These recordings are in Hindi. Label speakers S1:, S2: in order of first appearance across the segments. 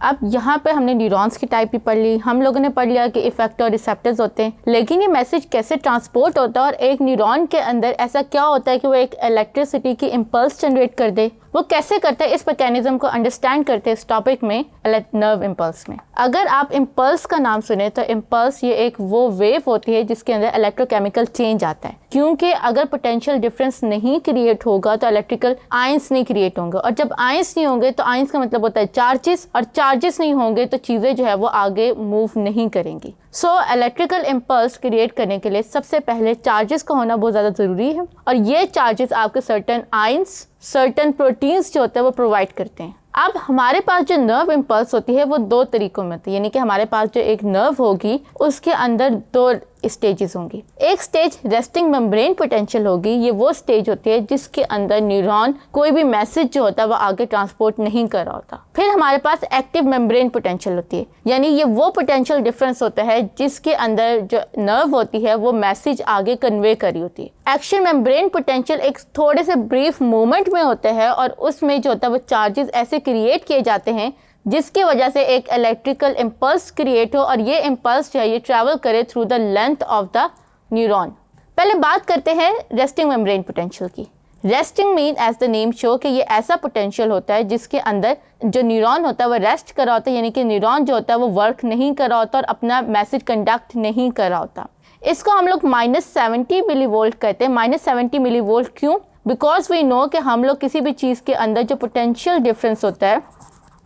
S1: अब यहाँ पे हमने न्यूरॉन्स की टाइप भी पढ़ ली, हम लोगों ने पढ़ लिया कि इफेक्टर और रिसेप्टर्स होते हैं, लेकिन ये मैसेज कैसे ट्रांसपोर्ट होता है और एक न्यूरॉन के अंदर ऐसा क्या होता है कि वो एक इलेक्ट्रिसिटी की इम्पल्स जनरेट कर दे, वो कैसे करता है, इस मैकेनिज्म को अंडरस्टैंड करते हैं इस टॉपिक में नर्व इम्पल्स में। अगर आप इम्पल्स का नाम सुने तो इम्पल्स ये एक वो वेव होती है जिसके अंदर इलेक्ट्रोकेमिकल चेंज आता है, क्योंकि अगर पोटेंशियल डिफरेंस नहीं क्रिएट होगा तो इलेक्ट्रिकल आयंस नहीं क्रिएट होंगे, और जब आयंस नहीं होंगे तो आयंस का मतलब होता है चार्जेस, और चार्जेस नहीं होंगे तो चीज़ें जो है वो आगे मूव नहीं करेंगी। सो इलेक्ट्रिकल इम्पल्स क्रिएट करने के लिए सबसे पहले चार्जेस का होना बहुत ज़्यादा ज़रूरी है, और ये चार्जेस आपके सर्टेन आयंस, सर्टेन प्रोटीन्स जो होते हैं वो प्रोवाइड करते हैं। अब हमारे पास जो नर्व इम्पल्स होती है वो दो तरीकों में होती है, यानी कि हमारे पास जो एक नर्व होगी उसके अंदर दो स्टेजेस होंगी। एक स्टेज रेस्टिंग मेम्ब्रेन पोटेंशियल होगी, ये वो स्टेज होती है जिसके अंदर न्यूरॉन कोई भी मैसेज जो होता है वो आगे ट्रांसपोर्ट नहीं कर रहा होता। फिर हमारे पास एक्टिव मेम्ब्रेन पोटेंशियल होती है, यानी ये वो पोटेंशियल डिफरेंस होता है जिसके अंदर जो नर्व होती है वो मैसेज आगे कन्वे करी होती है। एक्शन मेम्ब्रेन पोटेंशियल एक थोड़े से ब्रीफ मोमेंट में होता है, और उसमें जो होता है वो चार्जेस ऐसे क्रिएट किए जाते हैं जिसकी वजह से एक इलेक्ट्रिकल इम्पल्स क्रिएट हो, और ये इम्पल्स जो है ये ट्रैवल करे through the length of the neuron. पहले बात करते हैं रेस्टिंग मेम्ब्रेन पोटेंशियल की। Resting mean as the name show कि ये ऐसा पोटेंशियल होता है जिसके अंदर जो न्यूरॉन होता है वो रेस्ट कर रहा होता है, यानी कि न्यूरॉन जो होता है वो वर्क नहीं कर रहा होता और अपना मैसेज कंडक्ट नहीं कर रहा होता। इसको हम लोग -70 मिली वोल्ट कहते हैं। -70 मिली वोल्ट क्यों? बिकॉज वी नो कि हम लोग किसी भी चीज़ के अंदर जो पोटेंशियल डिफरेंस होता है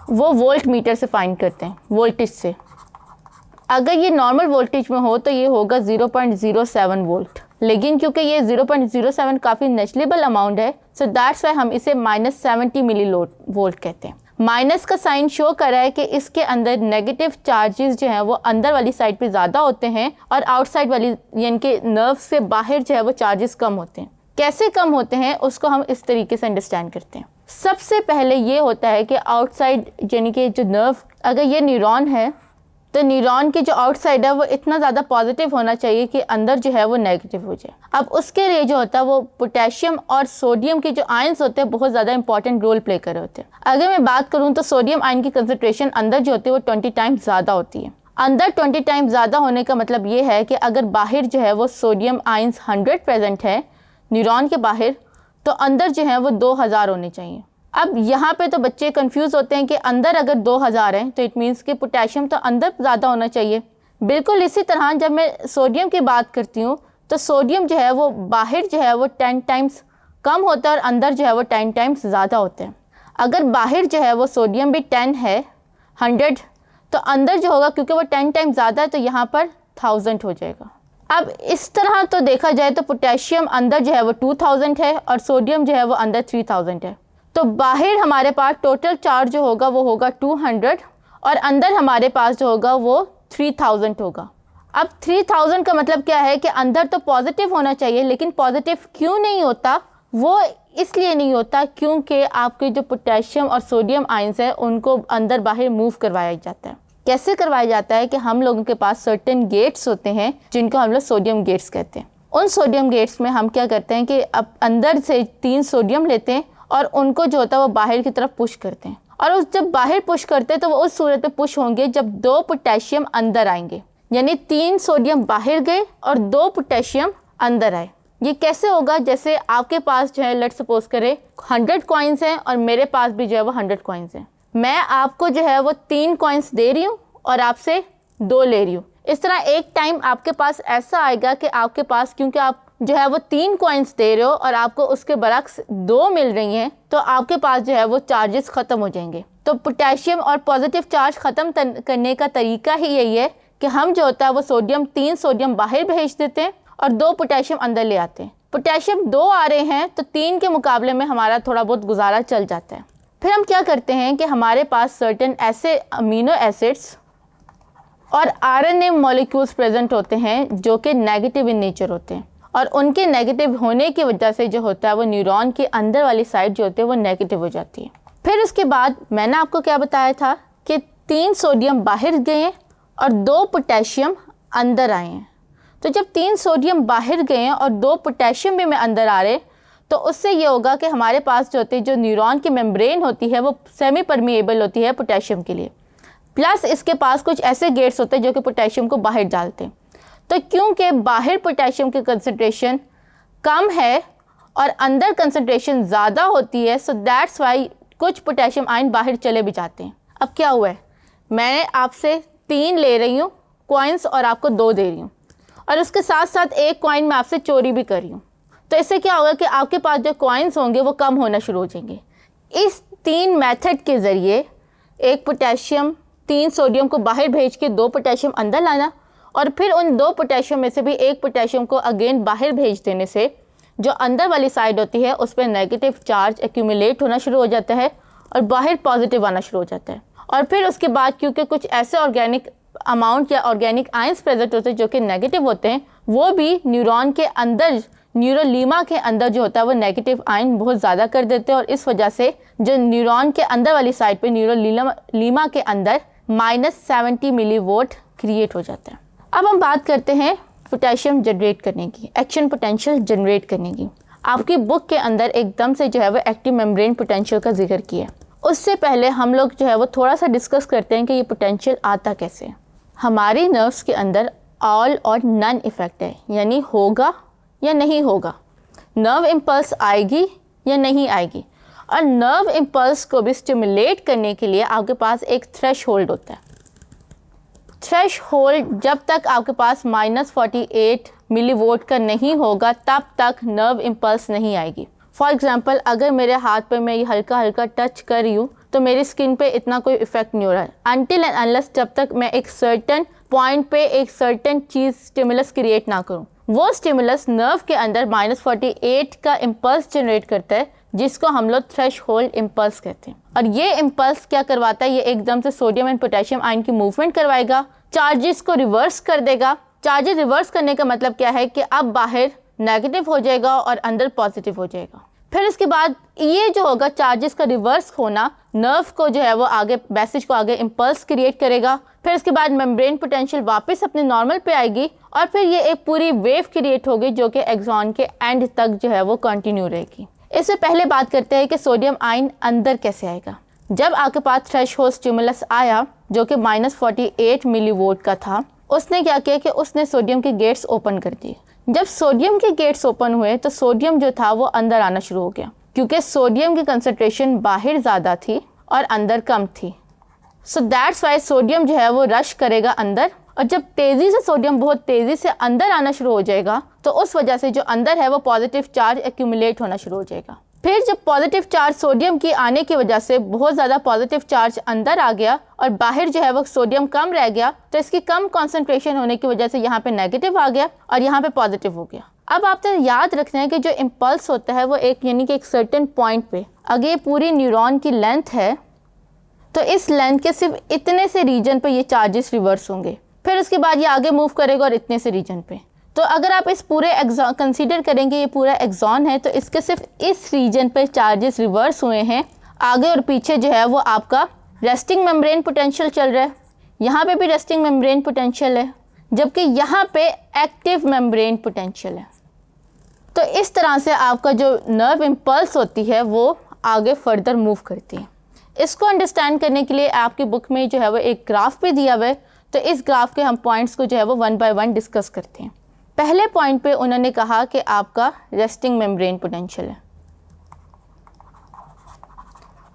S1: वो वोल्ट मीटर से फाइंड करते हैं, वोल्टेज से। अगर ये नॉर्मल वोल्टेज में हो तो ये होगा 0.07 वोल्ट, लेकिन क्योंकि ये 0.07 काफ़ी नेग्लिजिबल अमाउंट है, सो दैट्स वाई हम इसे -70 मिली वोल्ट कहते हैं। माइनस का साइन शो कर रहा है कि इसके अंदर नेगेटिव चार्जेस जो हैं वो अंदर वाली साइड पे ज़्यादा होते हैं, और आउटसाइड वाली यानी कि नर्व से बाहर जो है वो चार्जेस कम होते हैं। कैसे कम होते हैं उसको हम इस तरीके से अंडरस्टैंड करते हैं। सबसे पहले ये होता है कि आउटसाइड यानी कि जो नर्व, अगर ये न्यूरॉन है तो न्यूरॉन की जो आउटसाइड है वो इतना ज़्यादा पॉजिटिव होना चाहिए कि अंदर जो है वो नेगेटिव हो जाए। अब उसके लिए जो होता है वो पोटेशियम और सोडियम के जो आयंस होते हैं बहुत ज़्यादा इंपॉर्टेंट रोल प्ले कर रहे होते हैं। अगर मैं बात करूँ तो सोडियम आयन की कंसनट्रेशन अंदर जो होती है वो 20 टाइम्स ज़्यादा होती है। अंदर 20 टाइम्स ज़्यादा होने का मतलब ये है कि अगर बाहर जो है वो सोडियम आयंस 100 प्रेजेंट है न्यूरॉन के बाहर, तो अंदर जो है वो 2000 होने चाहिए। अब यहाँ पे तो बच्चे कंफ्यूज होते हैं कि अंदर अगर 2000 हैं तो इट मीन्स कि पोटेशियम तो अंदर ज़्यादा होना चाहिए। बिल्कुल इसी तरह जब मैं सोडियम की बात करती हूँ तो सोडियम जो है वो बाहर जो है वो 10 टाइम्स कम होता है और अंदर जो है वो 10 टाइम्स ज़्यादा होते हैं। अगर बाहर जो है वो सोडियम भी 10 है 100, तो अंदर जो होगा क्योंकि वो 10 टाइम्स ज़्यादा है तो यहाँ पर 1000 हो जाएगा। अब इस तरह तो देखा जाए तो पोटेशियम अंदर जो है वो 2000 है और सोडियम जो है वो अंदर 3000 है। तो बाहर हमारे पास टोटल चार्ज जो होगा वो होगा 200 और अंदर हमारे पास जो होगा वो 3000 होगा। अब 3000 का मतलब क्या है कि अंदर तो पॉजिटिव होना चाहिए, लेकिन पॉजिटिव क्यों नहीं होता? वो इसलिए नहीं होता क्योंकि आपके जो पोटेशियम और सोडियम आयंस है उनको अंदर बाहर मूव करवाया जाता है। कैसे करवाया जाता है कि हम लोगों के पास सर्टेन गेट्स होते हैं जिनको हम लोग सोडियम गेट्स कहते हैं। उन सोडियम गेट्स में हम क्या करते हैं कि अब अंदर से 3 सोडियम लेते हैं और उनको जो होता है वो बाहर की तरफ पुश करते हैं, और उस जब बाहर पुश करते हैं तो वो उस सूरत में पुश होंगे जब 2 पोटेशियम अंदर आएंगे, यानी 3 सोडियम बाहर गए और 2 पोटेशियम अंदर आए। ये कैसे होगा? जैसे आपके पास जो है लेट्स सपोज करें 100 कॉइन्स हैं और मेरे पास भी जो है वो 100 कॉइन्स हैं। मैं आपको जो है वो 3 कॉइन्स दे रही हूँ और आपसे 2 ले रही हूँ। इस तरह एक टाइम आपके पास ऐसा आएगा कि आपके पास क्योंकि आप जो है वो 3 कॉइन्स दे रहे हो और आपको उसके बरक्स 2 मिल रही हैं, तो आपके पास जो है वो चार्जेस ख़त्म हो जाएंगे। तो पोटेशियम और पॉजिटिव चार्ज ख़त्म करने का तरीका ही यही है कि हम जो होता है वो सोडियम 3 सोडियम बाहर भेज देते हैं और 2 पोटेशियम अंदर ले आते हैं। पोटेशियम 2 आ रहे हैं तो 3 के मुकाबले में हमारा थोड़ा बहुत गुजारा चल जाता है। फिर हम क्या करते हैं कि हमारे पास सर्टेन ऐसे अमीनो एसिड्स और आरएनए मॉलिक्यूल्स प्रेजेंट होते हैं जो कि नेगेटिव इन नेचर होते हैं, और उनके नेगेटिव होने की वजह से जो होता है वो न्यूरॉन की अंदर वाली साइड जो होती है वो नेगेटिव हो जाती है। फिर उसके बाद मैंने आपको क्या बताया था कि 3 सोडियम बाहर गए और 2 पोटेशियम अंदर आए हैं। तो जब 3 सोडियम बाहर गए और 2 पोटेशियम भी में अंदर आ रहे, तो उससे ये होगा कि हमारे पास जो होती है, जो न्यूरॉन की मेम्ब्रेन होती है वो सेमी परमिएबल होती है पोटेशियम के लिए, प्लस इसके पास कुछ ऐसे गेट्स होते हैं जो कि पोटेशियम को बाहर डालते हैं। तो क्योंकि बाहर पोटेशियम की कंसनट्रेशन कम है और अंदर कंसनट्रेशन ज़्यादा होती है, सो दैट्स वाई कुछ पोटेशियम आयन बाहर चले भी जाते हैं। अब क्या हुआ है, मैं आपसे 3 ले रही हूँ कॉइन्स और आपको 2 दे रही हूँ, और उसके साथ साथ एक कॉइन मैं आपसे चोरी भी कर रही हूँ। तो इससे क्या होगा कि आपके पास जो कॉइन्स होंगे वो कम होना शुरू हो जाएंगे। इस 3 मेथड के ज़रिए, एक पोटेशियम 3 सोडियम को बाहर भेज के 2 पोटेशियम अंदर लाना, और फिर उन 2 पोटेशियम में से भी एक पोटेशियम को अगेन बाहर भेज देने से जो अंदर वाली साइड होती है उस पर नेगेटिव चार्ज एक्यूमुलेट होना शुरू हो जाता है और बाहर पॉजिटिव आना शुरू हो जाता है। और फिर उसके बाद क्योंकि कुछ ऐसे ऑर्गेनिक अमाउंट या ऑर्गेनिक आयंस प्रेजेंट होते हैं जो कि नेगेटिव होते हैं, वो भी न्यूरॉन के अंदर, न्यूरोलीमा के अंदर जो होता है वो नेगेटिव आयन बहुत ज़्यादा कर देते हैं, और इस वजह से जो न्यूरॉन के अंदर वाली साइड पे न्यूरोलीमा के अंदर -70 मिलीवोल्ट क्रिएट हो जाता है। अब हम बात करते हैं पोटेशियम जनरेट करने की, एक्शन पोटेंशियल जनरेट करने की। आपकी बुक के अंदर एकदम से जो है वो एक्टिव मेम्ब्रेन पोटेंशियल का जिक्र किया है। उससे पहले हम लोग जो है वो थोड़ा सा डिस्कस करते हैं कि ये पोटेंशियल आता कैसे है। हमारी नर्व्स के अंदर ऑल और नन इफेक्ट है, यानी होगा या नहीं होगा, नर्व इम्पल्स आएगी या नहीं आएगी। और नर्व इम्पल्स को भी स्टिमुलेट करने के लिए आपके पास एक थ्रेश होल्ड होता है। थ्रेश होल्ड जब तक आपके पास -48 मिलीवोल्ट का नहीं होगा तब तक नर्व इम्पल्स नहीं आएगी। फॉर एग्जांपल, अगर मेरे हाथ पे मैं ये हल्का हल्का टच कर रही हूँ तो मेरी स्किन पे इतना कोई इफेक्ट नहीं हो रहा है, अनटिल एंड अनलेस जब तक मैं एक सर्टेन पॉइंट पे एक सर्टेन चीज़ स्टिमुलस क्रिएट ना करूँ। वो स्टिमुलस नर्व के अंदर -48 का इम्पल्स जनरेट करता है, जिसको हम लोग थ्रेश होल्ड इम्पल्स कहते हैं। और ये इम्पल्स क्या करवाता है, ये एकदम से सोडियम एंड पोटेशियम आयन की मूवमेंट करवाएगा, चार्जेस को रिवर्स कर देगा। चार्जेस रिवर्स करने का मतलब क्या है कि अब बाहर नेगेटिव हो जाएगा और अंदर पॉजिटिव हो जाएगा। फिर इसके बाद ये जो होगा चार्जेस का रिवर्स होना, नर्व को जो है वो आगे मैसेज को आगे इम्पल्स क्रिएट करेगा। फिर इसके बाद मेम्ब्रेन पोटेंशियल वापस अपने नॉर्मल पे आएगी, और फिर ये एक पूरी वेव क्रिएट होगी जो कि एक्सॉन के एंड तक जो है वो कंटिन्यू रहेगी। इससे पहले बात करते हैं कि सोडियम आयन अंदर कैसे आएगा। जब आपके पास थ्रेशहोल्ड स्टिमुलस आया जो कि -48 मिलीवोल्ट का था, उसने क्या किया कि उसने सोडियम के गेट्स ओपन कर दिए। जब सोडियम के गेट्स ओपन हुए तो सोडियम जो था वो अंदर आना शुरू हो गया, क्योंकि सोडियम की कंसंट्रेशन बाहर ज़्यादा थी और अंदर कम थी। सो दैट्स वाई सोडियम जो है वो रश करेगा अंदर, और जब तेज़ी से सोडियम बहुत तेज़ी से अंदर आना शुरू हो जाएगा तो उस वजह से जो अंदर है वो पॉजिटिव चार्ज एक्यूमुलेट होना शुरू हो जाएगा। फिर जब पॉजिटिव चार्ज सोडियम की आने की वजह से बहुत ज़्यादा पॉजिटिव चार्ज अंदर आ गया और बाहर जो है वो सोडियम कम रह गया, तो इसकी कम कॉन्सेंट्रेशन होने की वजह से यहाँ पे नेगेटिव आ गया और यहाँ पे पॉजिटिव हो गया। अब आपने याद रखना है कि जो इम्पल्स होता है वो एक यानी कि एक सर्टेन पॉइंट पे, अगर ये पूरी न्यूरॉन की लेंथ है तो इस लेंथ के सिर्फ इतने से रीजन पे ये चार्जेस रिवर्स होंगे, फिर उसके बाद ये आगे मूव करेगा और इतने से रीजन पे। तो अगर आप इस पूरे एक्सॉन कंसीडर करेंगे, ये पूरा एक्सॉन है तो इसके सिर्फ इस रीजन पे चार्जेस रिवर्स हुए हैं। आगे और पीछे जो है वो आपका रेस्टिंग मेम्ब्रेन पोटेंशियल चल रहा है, यहाँ पे भी रेस्टिंग मेम्ब्रेन पोटेंशियल है, जबकि यहाँ पे एक्टिव मेम्ब्रेन पोटेंशियल है। तो इस तरह से आपका जो नर्व इम्पल्स होती है वो आगे फर्दर मूव करती है। इसको अंडरस्टैंड करने के लिए आपकी बुक में जो है वो एक ग्राफ पे दिया हुआ है, तो इस ग्राफ के हम पॉइंट्स को जो है वो 1 बाय 1 डिस्कस करते हैं। पहले पॉइंट पे उन्होंने कहा कि आपका रेस्टिंग मेम्ब्रेन पोटेंशियल है।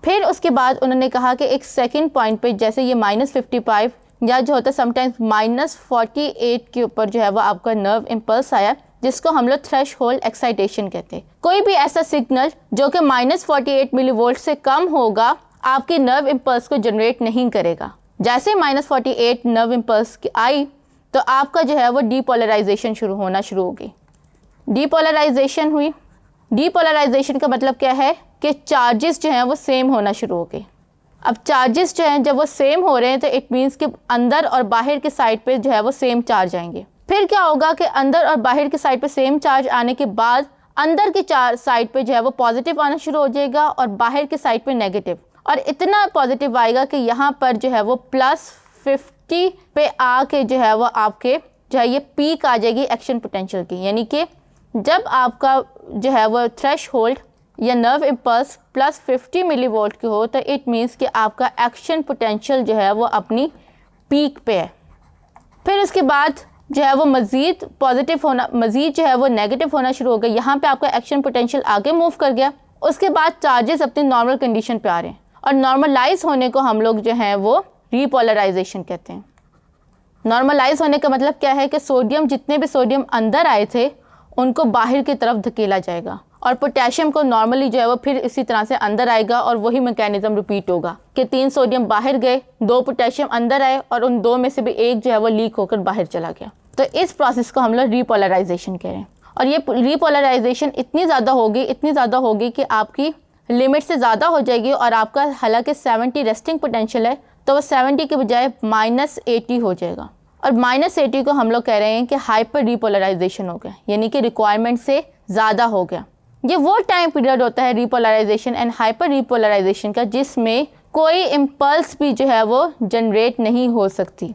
S1: फिर उसके बाद उन्होंने कहा कि एक सेकंड पॉइंट पे जैसे ये -55 या जो होता है समटाइम्स -48 के ऊपर जो है वो आपका नर्व इम्पल्स आया, जिसको हम लोग थ्रेशहोल्ड एक्साइटेशन कहते हैं। कोई भी ऐसा सिग्नल जो कि -48 मिलीवोल्ट से कम होगा आपकी नर्व इम्पल्स को जनरेट नहीं करेगा। जैसे -48 नर्व इम्पल्स आई तो आपका जो है वो डीपोलराइजेशन होना शुरू हो गई। डीपोलराइजेशन हुई। डीपोलराइजेशन का मतलब क्या है कि चार्जेस जो हैं वो सेम होना शुरू हो गए। अब चार्जेस जो हैं जब वो सेम हो रहे हैं तो इट मीन्स कि अंदर और बाहर की साइड पे जो है वो सेम चार्ज आएंगे। फिर क्या होगा कि अंदर और बाहर की साइड पे सेम चार्ज आने के बाद अंदर की साइड पे जो है वो पॉजिटिव आना शुरू हो जाएगा और बाहर की साइड पे नेगेटिव, और इतना पॉजिटिव आएगा कि यहाँ पर जो है वो +50 पे आके जो है वो आपके जो है ये पीक आ जाएगी एक्शन पोटेंशियल की, यानी कि जब आपका जो है वो थ्रेश होल्ड या नर्व इम्पल्स प्लस 50 मिलीवोल्ट की हो तो इट मीन्स कि आपका एक्शन पोटेंशियल जो है वो अपनी पीक पे है। फिर उसके बाद जो है वो मज़ीद पॉजिटिव होना, मज़ीद जो है वो नेगेटिव होना शुरू हो गया। यहाँ पे आपका एक्शन पोटेंशियल आगे मूव कर गया। उसके बाद चार्जेस अपनी नॉर्मल कंडीशन पे आ रहे हैं और नॉर्मलाइज होने को हम लोग जो हैं वो रीपोलराइजेशन कहते हैं। नॉर्मलाइज होने का मतलब क्या है कि सोडियम, जितने भी सोडियम अंदर आए थे उनको बाहर की तरफ धकेला जाएगा और पोटेशियम को नॉर्मली जो है वो फिर इसी तरह से अंदर आएगा और वही मैकेनिज्म रिपीट होगा कि 3 सोडियम बाहर गए, 2 पोटेशियम अंदर आए और उन 2 में से भी एक जो है वो लीक होकर बाहर चला गया। तो इस प्रोसेस को हम लोग रीपोलराइजेशन कह रहे हैं। और ये रीपोलराइजेशन इतनी ज़्यादा होगी कि आपकी लिमिट से ज़्यादा हो जाएगी और आपका हालांकि 70 रेस्टिंग पोटेंशियल है तो वो 70 के बजाय -80 हो जाएगा। और -80 को हम लोग कह रहे हैं कि हाइपर रीपोलराइजेशन हो गया, यानी कि रिक्वायरमेंट से ज़्यादा हो गया। ये वो टाइम पीरियड होता है रीपोलराइजेशन एंड हाइपर रीपोलराइजेशन का जिसमें कोई इम्पल्स भी जो है वो जनरेट नहीं हो सकती,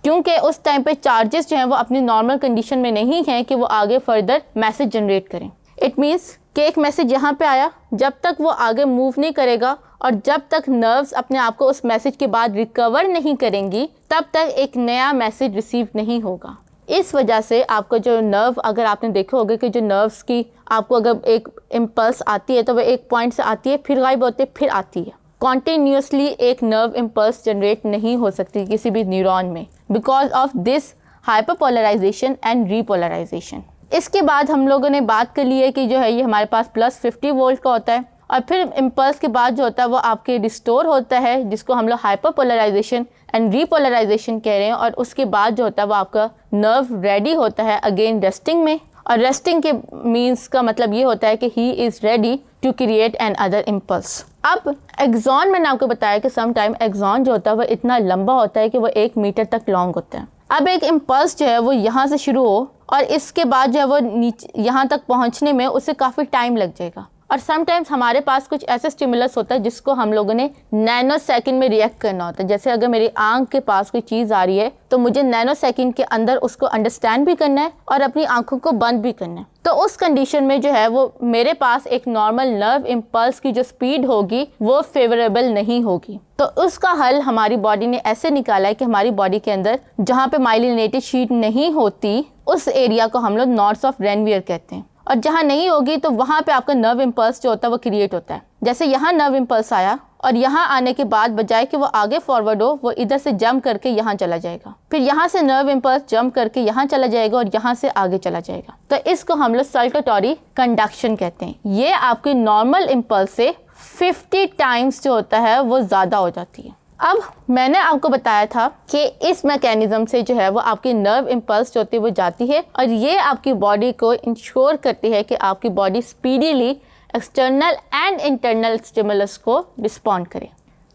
S1: क्योंकि उस टाइम पे चार्जेस जो हैं वो अपनी नॉर्मल कंडीशन में नहीं हैं कि वो आगे फर्दर मैसेज जनरेट करें। इट मीन्स कि एक मैसेज यहाँ पे आया, जब तक वो आगे मूव नहीं करेगा और जब तक नर्व्स अपने आप को उस मैसेज के बाद रिकवर नहीं करेंगी तब तक एक नया मैसेज रिसीव नहीं होगा। इस वजह से आपका जो नर्व, अगर आपने देखा होगा कि जो नर्व्स की आपको अगर एक इम्पल्स आती है तो वो एक पॉइंट से आती है, फिर गायब होती है, फिर आती है। कॉन्टीन्यूसली एक नर्व इम्पल्स जनरेट नहीं हो सकती किसी भी न्यूरॉन में because of this hyperpolarisation and repolarisation. इसके बाद हम लोगों ने बात कर ली है कि जो है ये हमारे पास +50 वोल्ट का होता है और फिर इम्पल्स के बाद जो होता है वो आपके रिस्टोर होता है, जिसको हम लोग हाइपरपोलराइजेशन एंड रीपोलराइजेशन कह रहे हैं। और उसके बाद जो होता है वो आपका नर्व रेडी होता है अगेन रेस्टिंग में, और रेस्टिंग के मीन्स का मतलब ये होता है कि he is ready to create an other impulse. अब एक्सॉन, मैंने आपको बताया कि सम टाइम एक्सॉन जो होता है वो इतना लंबा होता है कि वो 1 मीटर तक लॉन्ग होता है। अब एक इम्पल्स जो है वो यहाँ से शुरू हो और इसके बाद जो है वो नीचे यहाँ तक पहुँचने में उसे काफ़ी टाइम लग जाएगा। और समटाइम्स हमारे पास कुछ ऐसा स्टिमुलस होता है जिसको हम लोगों ने नैनो सेकंड में रिएक्ट करना होता है। जैसे अगर मेरी आंख के पास कोई चीज़ आ रही है तो मुझे नैनो सेकंड के अंदर उसको अंडरस्टैंड भी करना है और अपनी आंखों को बंद भी करना है। तो उस कंडीशन में जो है वो मेरे पास एक नॉर्मल नर्व इम्पल्स की जो स्पीड होगी वो फेवरेबल नहीं होगी। तो उसका हल हमारी बॉडी ने ऐसे निकाला है कि हमारी बॉडी के अंदर जहाँ पे माइलिनेटेड शीट नहीं होती उस एरिया को हम लोग नॉड्स ऑफ रेनवियर कहते हैं, और जहाँ नहीं होगी तो वहाँ पे आपका नर्व इम्पल्स जो होता है वो क्रिएट होता है। जैसे यहाँ नर्व इम्पल्स आया और यहाँ आने के बाद बजाय कि वो आगे फॉरवर्ड हो वो इधर से जंप करके यहाँ चला जाएगा, फिर यहाँ से नर्व इम्पल्स जंप करके यहाँ चला जाएगा और यहाँ से आगे चला जाएगा। तो इसको हम लोग सर्कुलेटरी कंडक्शन कहते हैं। ये आपकी नॉर्मल इम्पल्स से 50 टाइम्स जो होता है वो ज़्यादा हो जाती है। अब मैंने आपको बताया था कि इस मैकेनिज्म से जो है वो आपकी नर्व इम्पल्स जो होती है वो जाती है और ये आपकी बॉडी को इंश्योर करती है कि आपकी body speedily external and internal stimulus को रिस्पॉन्ड करे।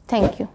S1: Thank you.